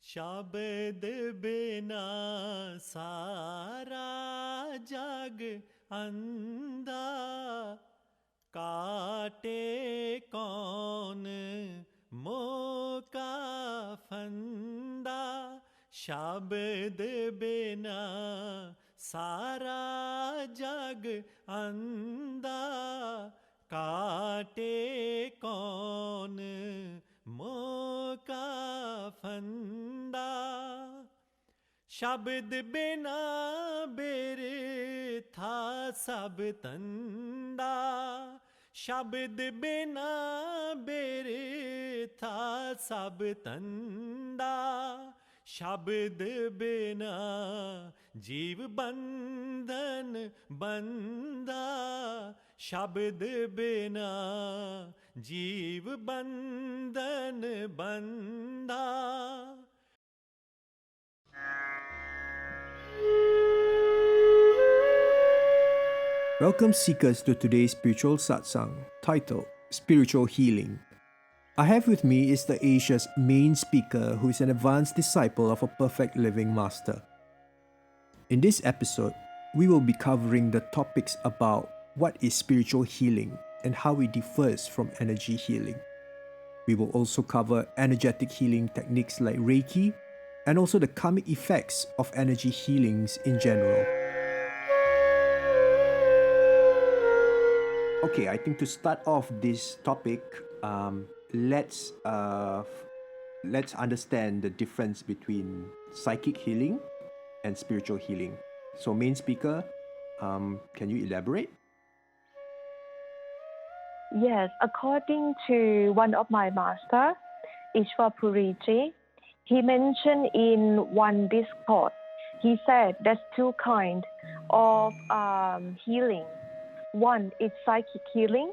शब्द बिना सारा जग अंधा, काटे कौन मोह का फंदा। शब्द बिना सारा जग अंधा, काटे कौन मोह का फंदा। शब्द बिना बिरथा सब तंदा, शब्द बिना बिरथा सब तंदा। शब्द बिना जीव बंधन बंधा, शब्द बिना जीव बंधन बंधा। Welcome seekers to today's spiritual satsang titled Spiritual Healing. I have with me is the Asia's main speaker who is an advanced disciple of a perfect living master. In this episode, we will be covering the topics about what is spiritual healing and how it differs from energy healing. We will also cover energetic healing techniques like Reiki and also the karmic effects of energy healings in general. Okay, I think to start off this topic, let's understand the difference between psychic healing and spiritual healing. So, main speaker, can you elaborate? Yes, according to one of my master, Ishwar Puriji, he mentioned in one discourse, he said there's two kinds of healing. One is psychic healing,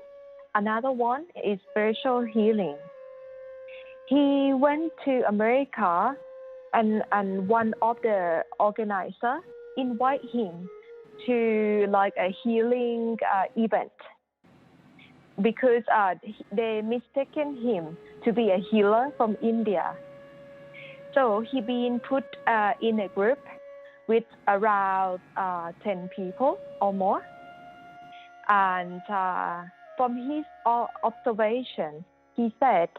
another one is spiritual healing. He went to America and one of the organizers invited him to like a healing event because they mistaken him to be a healer from India. So he been put in a group with around 10 people or more. And from his observation, he said,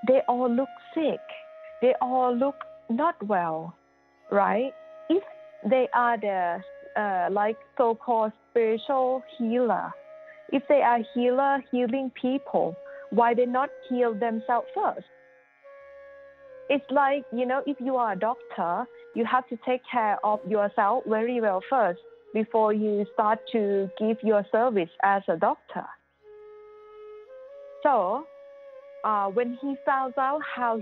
they all look sick. They all look not well, right? If they are the like so-called spiritual healer, if they are healer healing people, why they not heal themselves first? It's like, if you are a doctor, you have to take care of yourself very well first before you start to give your service as a doctor. So when he found out how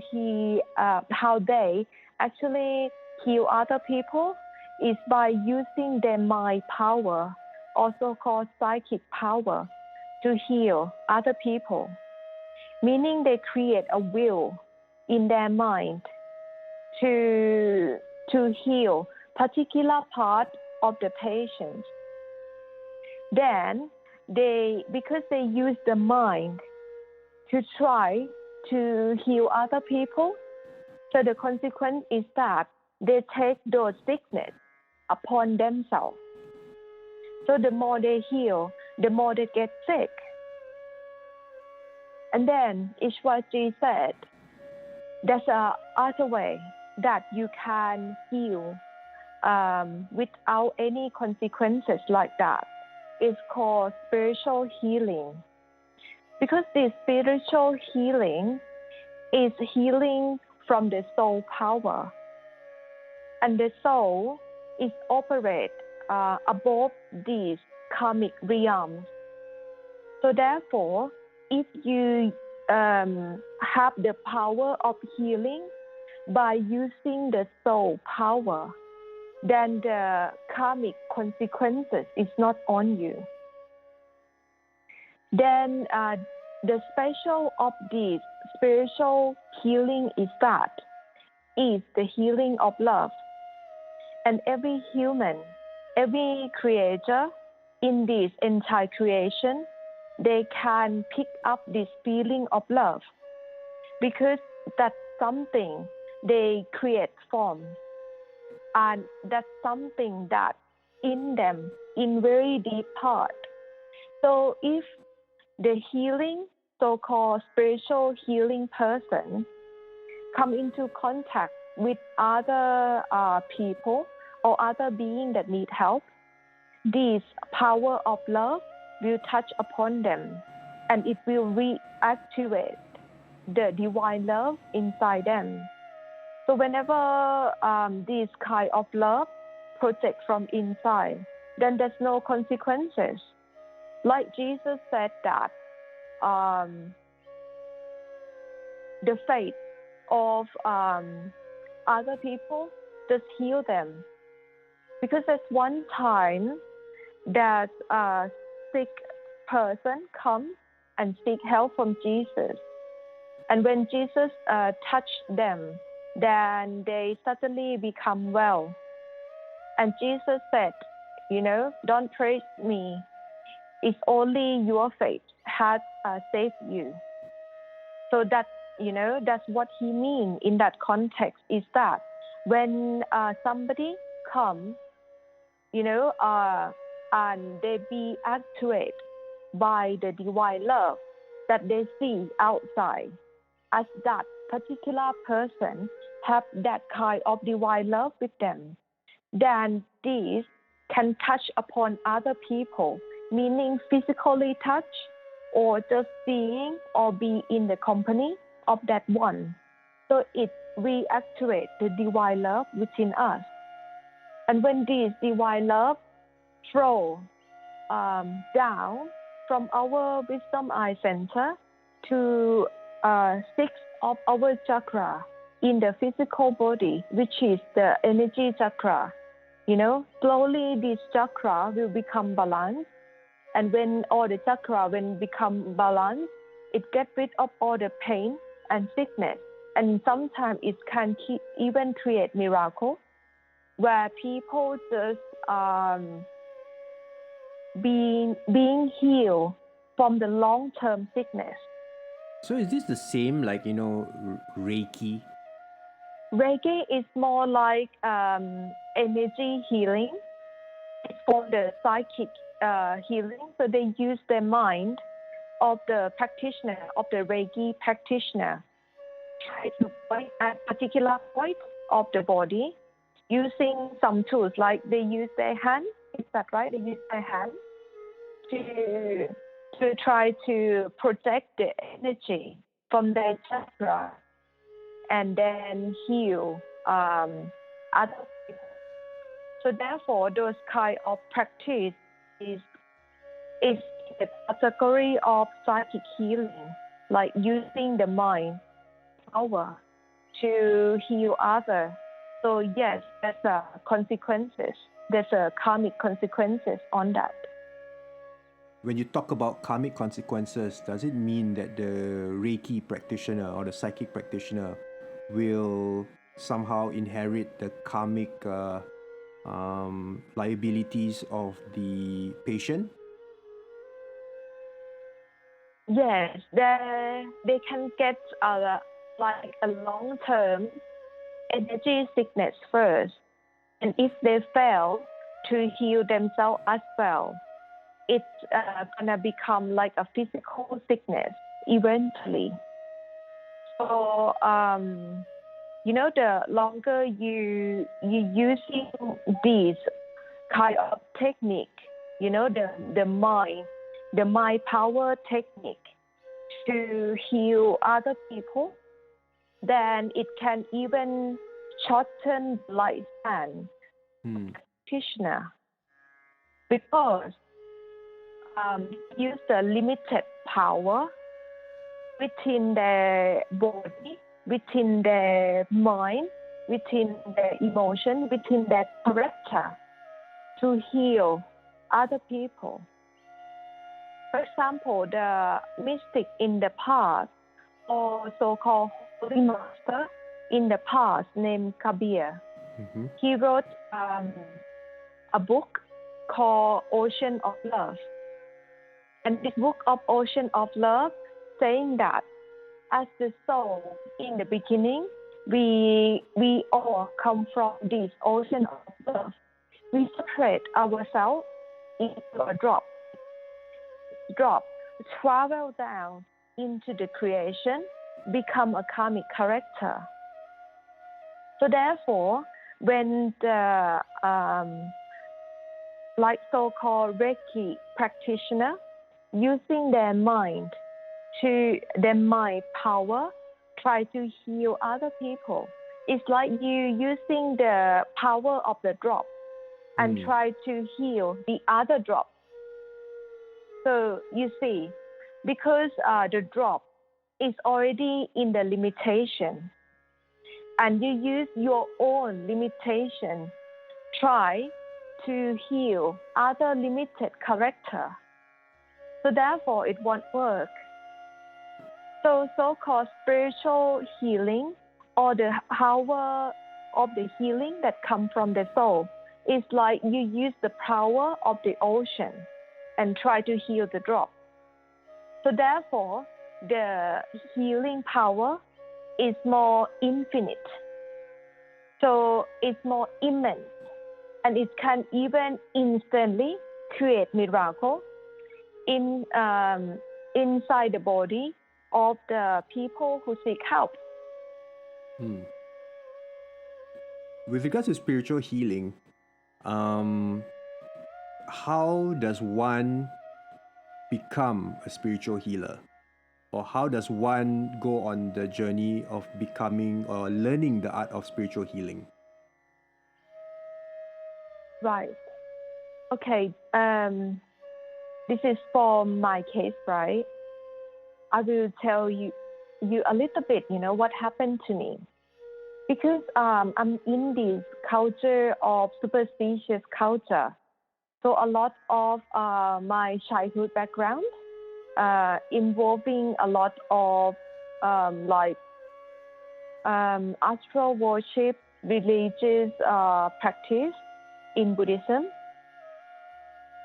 they actually heal other people is by using their mind power, also called psychic power, to heal other people. Meaning they create a will in their mind to heal particular part of the patient. Then because they use the mind to try to heal other people, so the consequence is that they take those sickness upon themselves. So the more they heal, the more they get sick. And then Ishwarji said, there's a other way that you can heal without any consequences like that. It's called spiritual healing. Because this spiritual healing is healing from the soul power. And the soul is operate above these karmic realms. So therefore, if you have the power of healing by using the soul power, then the karmic consequences is not on you. Then the special of this spiritual healing is the healing of love. And every human, every creator in this entire creation, they can pick up this feeling of love because that's something they create forms. And that's something that in them, in very deep part. So if the healing, so-called spiritual healing person, come into contact with other people or other beings that need help, this power of love will touch upon them, and it will reactivate the divine love inside them. So whenever this kind of love project from inside, then there's no consequences. Like Jesus said that the faith of other people just heal them. Because there's one time that a sick person comes and seek help from Jesus. And when Jesus touched them, then they suddenly become well. And Jesus said, don't praise me. It's only your faith has saved you. So that, that's what he means in that context, is that when somebody comes, and they be actuated by the divine love that they see outside, as that particular person have that kind of divine love with them, then this can touch upon other people, meaning physically touch, or just seeing or be in the company of that one. So it reactivates the divine love within us. And when this divine love flow down from our wisdom eye center to 6 of our chakra in the physical body, which is the energy chakra, slowly this chakra will become balanced. And when all the chakra become balanced, it gets rid of all the pain and sickness. And sometimes it can even create miracle, where people just being healed from the long-term sickness. So is this the same like, Reiki? Reiki is more like energy healing. It's for the psychic healing. So they use the mind of the practitioner, of the Reiki practitioner, try to point at particular point of the body using some tools, like they use their hand. Is that right? They use their hand to try to project the energy from their chakra and then heal other people. So therefore, those kind of practice is the category of psychic healing, like using the mind power to heal others. So yes, there's consequences. There's a karmic consequences on that. When you talk about karmic consequences, does it mean that the Reiki practitioner or the psychic practitioner will somehow inherit the karmic liabilities of the patient? Yes, they can get like a long-term energy sickness first. And if they fail to heal themselves as well, it's gonna become like a physical sickness eventually. So the longer you using these kind of technique, the mind power technique to heal other people, then it can even shorten lifespan practitioner, because use the limited power within their body, within their mind, within their emotion, within their character to heal other people. For example, the mystic in the past, or so-called holy master in the past, named Kabir, he wrote a book called Ocean of Love. And this book of Ocean of Love saying that as the soul in the beginning we all come from this ocean of love. We separate ourselves into a drop, travel down into the creation, become a karmic character. So therefore, when the like so-called Reiki practitioner using their mind power, try to heal other people. It's like you using the power of the drop and try to heal the other drop. So you see, because the drop is already in the limitation, and you use your own limitation, try to heal other limited character. So therefore, it won't work. So so-called spiritual healing, or the power of the healing that come from the soul, is like you use the power of the ocean and try to heal the drop. So therefore, the healing power is more infinite. So it's more immense, and it can even instantly create miracle inside the body of the people who seek help. With regards to spiritual healing, how does one become a spiritual healer? Or how does one go on the journey of becoming or learning the art of spiritual healing? Right. Okay. This is for my case, right? I will tell you a little bit, what happened to me. Because I'm in this culture of superstitious culture. So a lot of my childhood background involving a lot of astral worship, religious practice in Buddhism.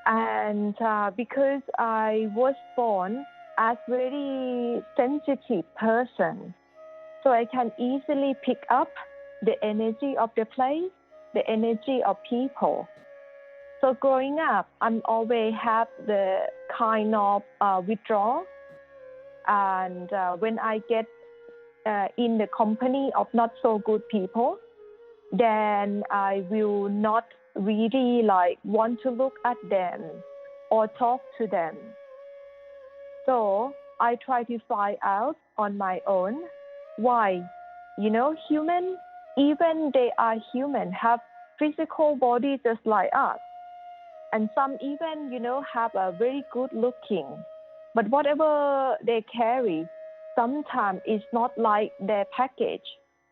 And because I was born as very sensitive person, so I can easily pick up the energy of the place, the energy of people. So growing up, I'm always have the kind of withdrawal. And when I get in the company of not so good people, then I will not really want to look at them or talk to them. So I try to find out on my own why. Human, even they are human, have physical body just like us. And some even, have a very good looking. But whatever they carry, sometimes it's not like their package.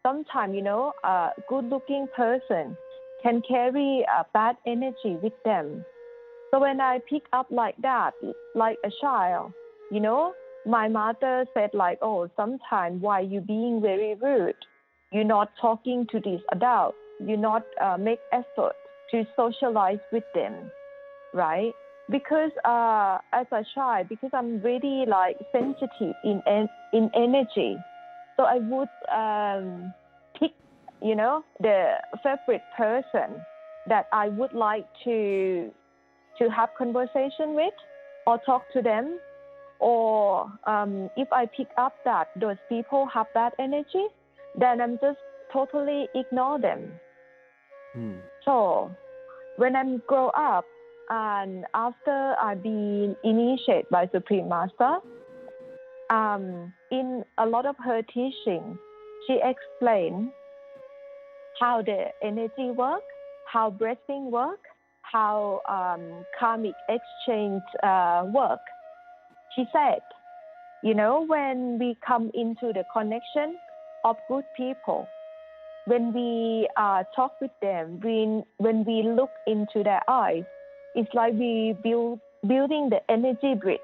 Sometimes, a good looking person can carry a bad energy with them. So when I pick up like that, like a child, my mother said sometimes why you being very rude? You're not talking to these adults. You not make effort to socialize with them, right? Because as a child, because I'm really sensitive in energy, so I would pick, the favorite person that I would like to have conversation with or talk to them. Or if I pick up that those people have bad energy, then I'm just totally ignore them. So when I grow up, and after I've been initiated by Supreme Master, in a lot of her teaching, she explained how the energy work, how breathing work, how karmic exchange work. She said, when we come into the connection of good people, when we talk with them, when we look into their eyes, it's like we building the energy bridge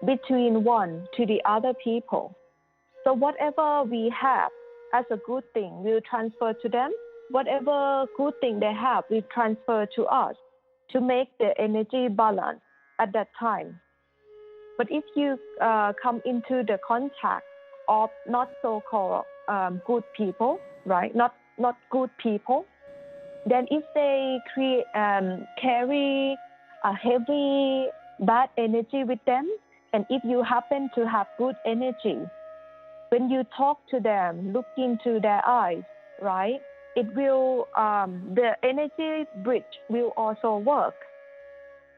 between one to the other people. So whatever we have as a good thing, we'll transfer to them. Whatever good thing they have, we transfer to us to make the energy balance at that time. But if you come into the contact of not so-called good people, right? Not good people. Then if they carry a heavy bad energy with them, and if you happen to have good energy, when you talk to them, look into their eyes, right? It will the energy bridge will also work,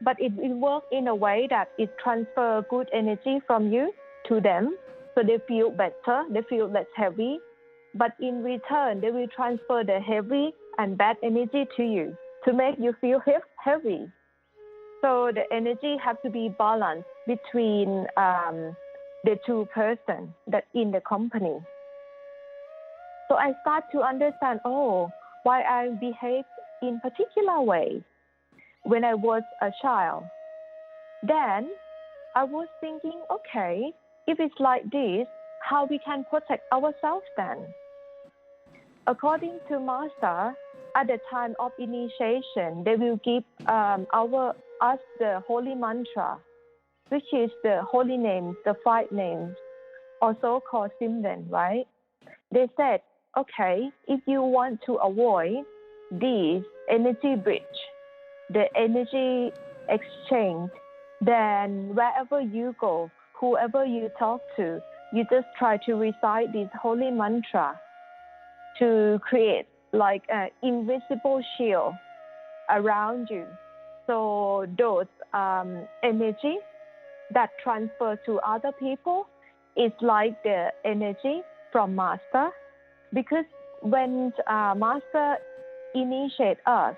but it will work in a way that it transfers good energy from you to them, so they feel better, they feel less heavy. But in return, they will transfer the heavy and bad energy to you to make you feel heavy. So the energy has to be balanced between the two persons that in the company. So I start to understand, why I behave in particular way when I was a child. Then I was thinking, okay, if it's like this, how we can protect ourselves then? According to Master, at the time of initiation, they will give us the holy mantra, which is the holy names, the 5 names, also called Simran, right? They said, okay, if you want to avoid this energy bridge, the energy exchange, then wherever you go, whoever you talk to, you just try to recite this holy mantra to create like an invisible shield around you. So those energy that transfer to other people is like the energy from Master, because when Master initiate us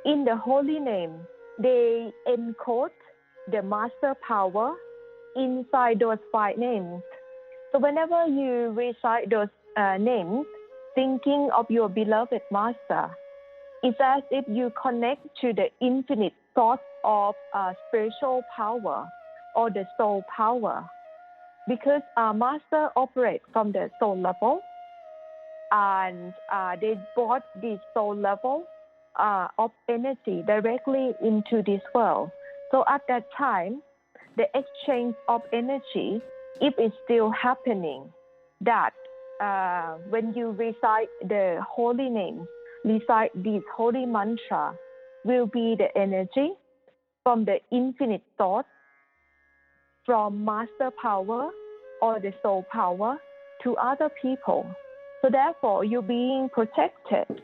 in the holy name, they encode the Master power inside those 5 names. So whenever you recite those names, thinking of your beloved Master, it's as if you connect to the infinite source of spiritual power or the soul power. Because our Master operates from the soul level, and they brought this soul level of energy directly into this world. So at that time, the exchange of energy, if it's still happening, that when you recite the holy names, recite this holy mantra, will be the energy from the infinite source, from Master power or the soul power to other people. So therefore, you're being protected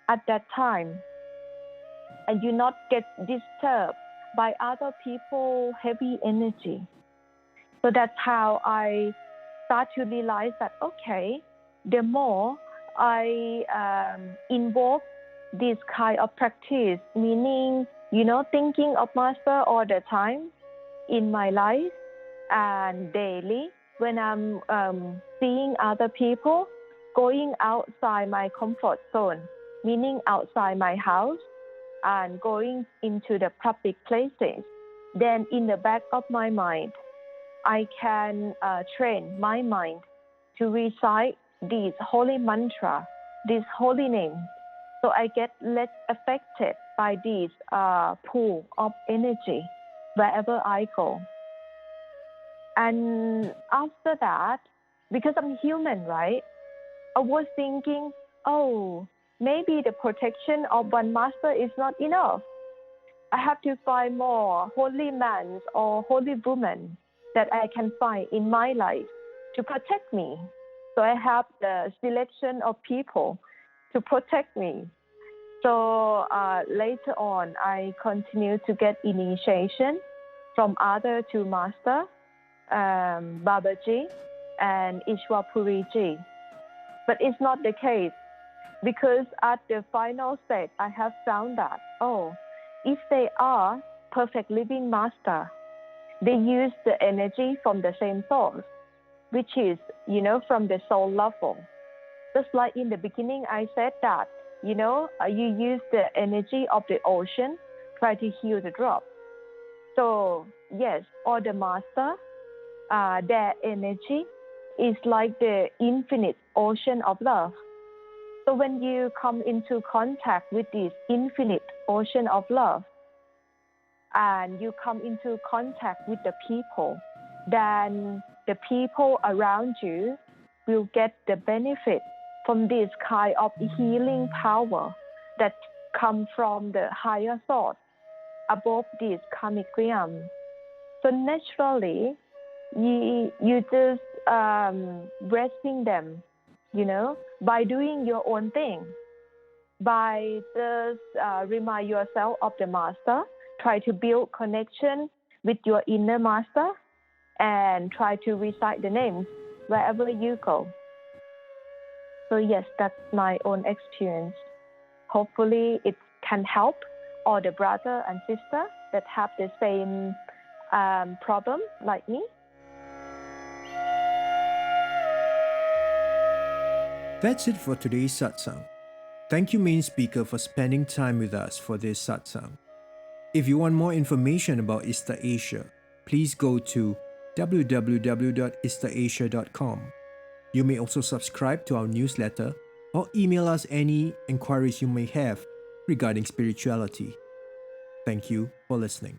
at that time, and you not get disturbed by other people's heavy energy. So that's how I start to realize that, okay, the more I involve this kind of practice, meaning, thinking of Master all the time in my life and daily, when I'm seeing other people, going outside my comfort zone, meaning outside my house, and going into the public places, then in the back of my mind, I can train my mind to recite these holy mantra, this holy name, so I get less affected by this pool of energy wherever I go. And after that, because I'm human, right? I was thinking, maybe the protection of one Master is not enough. I have to find more holy men or holy women that I can find in my life to protect me. So I have the selection of people to protect me. So later on, I continue to get initiation from other two Master, Babaji and Ishwapuriji. But it's not the case, because at the final stage, I have found that, if they are perfect living Master, they use the energy from the same source, which is, from the soul level. Just like in the beginning, I said that, you use the energy of the ocean, try to heal the drop. So yes, all the Master, their energy is like the infinite ocean of love. So when you come into contact with this infinite ocean of love, and you come into contact with the people, then the people around you will get the benefit from this kind of healing power that come from the higher thought above this karmic realm. So naturally, you just blessing them, by doing your own thing, by just remind yourself of the master, try to build connection with your inner master, and try to recite the names wherever you go. So yes, that's my own experience. Hopefully it can help all the brother and sister that have the same problem like me. That's it for today's satsang. Thank you, main speaker, for spending time with us for this satsang. If you want more information about Easter Asia, please go to www.easterasia.com. You may also subscribe to our newsletter or email us any inquiries you may have regarding spirituality. Thank you for listening.